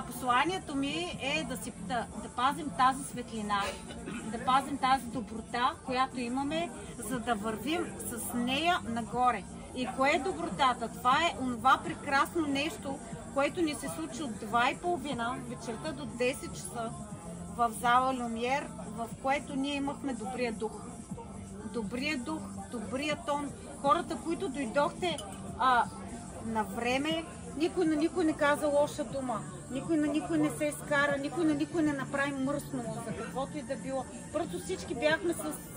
Посланието ми е да пазим тази светлина, да пазим тази доброта, която имаме, за да вървим с нея нагоре. И кое е добротата? Това е онова прекрасно нещо, което ни се случи от 2:30 вечерта до 10 часа в зала Люмиер, в което ние имахме добрия дух. Добрия дух, добрия тон. Хората, които дойдохте на време, никой на никой не каза лоша дума, никой на никой не се изкара, никой на никой не направи мръсно за каквото и да било. Просто всички бяхме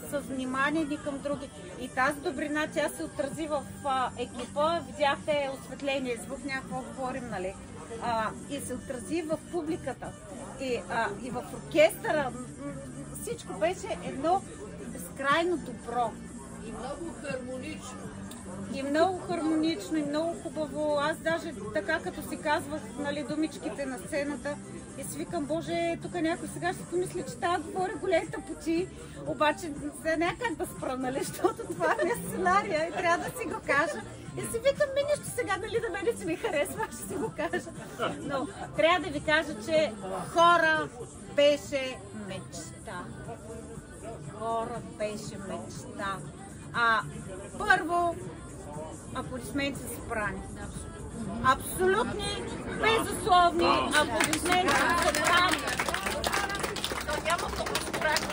с внимание ни към други. И тази добрина, тя се отрази в екипа. Видяхте осветление, звук, някакво говорим, нали? И се отрази в публиката. И в оркестъра. Всичко беше едно безкрайно добро. И много хармонично. И много хармонично, и много хубаво. Аз даже така, като си казвах, нали, думичките на сцената, и си викам, Боже, тук някой сега ще помисли, че тази говори големи тъпоти, обаче няма как да спра, нали, защото това е сценария и трябва да си го кажа. И си викам, нищо сега, нали, да мене си ми харесва, ще си го кажа. Но трябва да ви кажа, че хора беше мечта. Хора беше мечта. Първо, аплодисменти за събрани. Абсолютни, безусловни аплодисменти за събрани. Няма много събрани.